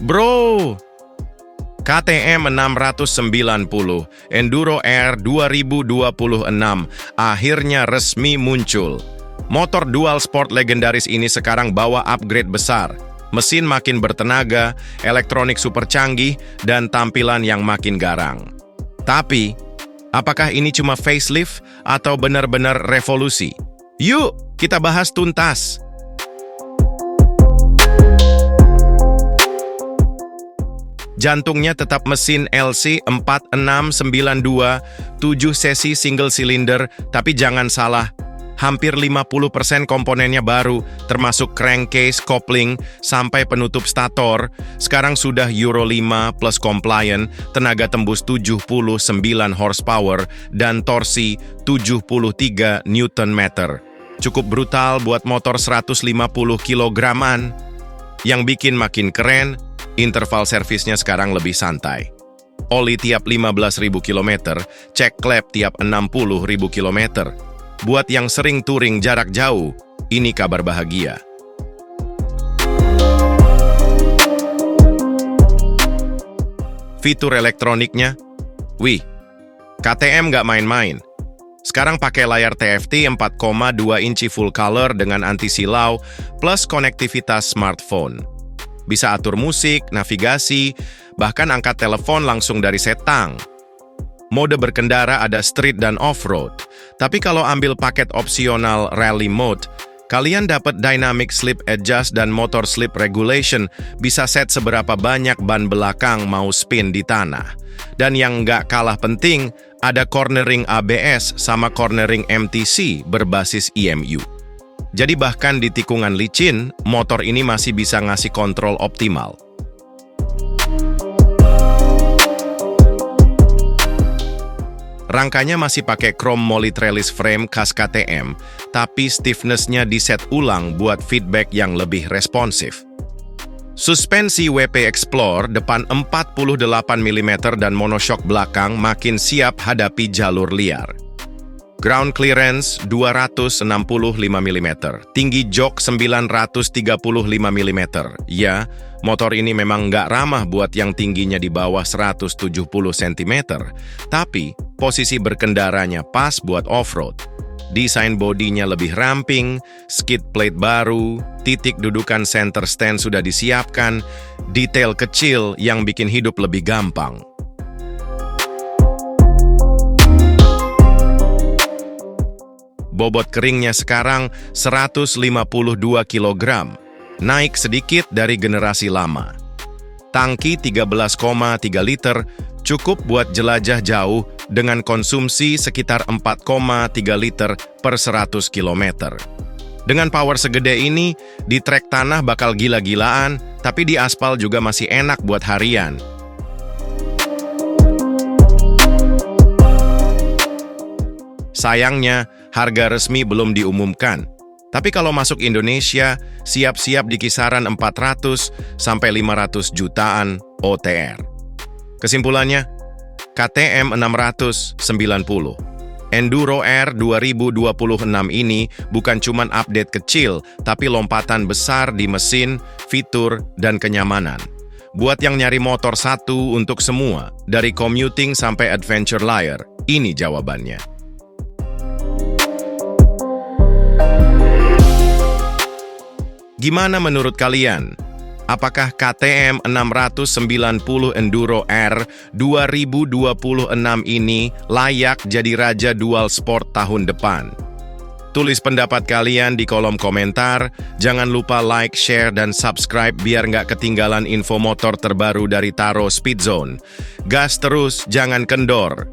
Bro, KTM 690 Enduro R 2026 akhirnya resmi muncul. Motor dual sport legendaris ini sekarang bawa upgrade besar. Mesin makin bertenaga, elektronik super canggih, dan tampilan yang makin garang. Tapi, apakah ini cuma facelift atau benar-benar revolusi? Yuk, kita bahas tuntas. Jantungnya tetap mesin LC 4692, 7 sesi single cylinder, tapi jangan salah, hampir 50% komponennya baru, termasuk crankcase, kopling, sampai penutup stator. Sekarang sudah Euro 5 plus compliant, tenaga tembus 79 horsepower, dan torsi 73 Nm. Cukup brutal buat motor 150 kg-an. Yang bikin makin keren, interval servisnya sekarang lebih santai. Oli tiap 15.000 km, cek klep tiap 60.000 km. Buat yang sering touring jarak jauh, ini kabar bahagia. Fitur elektroniknya, wih, KTM nggak main-main. Sekarang pakai layar TFT 4,2 inci full color dengan anti-silau plus konektivitas smartphone. Bisa atur musik, navigasi, bahkan angkat telepon langsung dari setang. Mode berkendara ada street dan off-road. Tapi kalau ambil paket opsional rally mode, kalian dapat dynamic slip adjust dan motor slip regulation, bisa set seberapa banyak ban belakang mau spin di tanah. Dan yang nggak kalah penting, ada cornering ABS sama cornering MTC berbasis EMU. Jadi bahkan di tikungan licin, motor ini masih bisa ngasih kontrol optimal. Rangkanya masih pakai chrome moly trellis frame khas KTM, tapi stiffness-nya diset ulang buat feedback yang lebih responsif. Suspensi WP Explore depan 48 mm dan monoshock belakang makin siap hadapi jalur liar. Ground clearance 265 mm, tinggi jok 935 mm. Ya, motor ini memang nggak ramah buat yang tingginya di bawah 170 cm, tapi posisi berkendaranya pas buat off-road. Desain bodinya lebih ramping, skid plate baru, titik dudukan center stand sudah disiapkan, detail kecil yang bikin hidup lebih gampang. Bobot keringnya sekarang 152 kg, naik sedikit dari generasi lama. Tangki 13,3 liter, cukup buat jelajah jauh dengan konsumsi sekitar 4,3 liter per 100 km. Dengan power segede ini, di trek tanah bakal gila-gilaan, tapi di aspal juga masih enak buat harian. Sayangnya, harga resmi belum diumumkan. Tapi kalau masuk Indonesia, siap-siap di kisaran 400 sampai 500 jutaan OTR. Kesimpulannya, KTM 690 Enduro R 2026 ini bukan cuma update kecil, tapi lompatan besar di mesin, fitur, dan kenyamanan. Buat yang nyari motor satu untuk semua, dari commuting sampai adventure layer, ini jawabannya. Gimana menurut kalian? Apakah KTM 690 Enduro R 2026 ini layak jadi raja dual sport tahun depan? Tulis pendapat kalian di kolom komentar. Jangan lupa like, share, dan subscribe biar nggak ketinggalan info motor terbaru dari Taro Speed Zone. Gas terus, jangan kendor.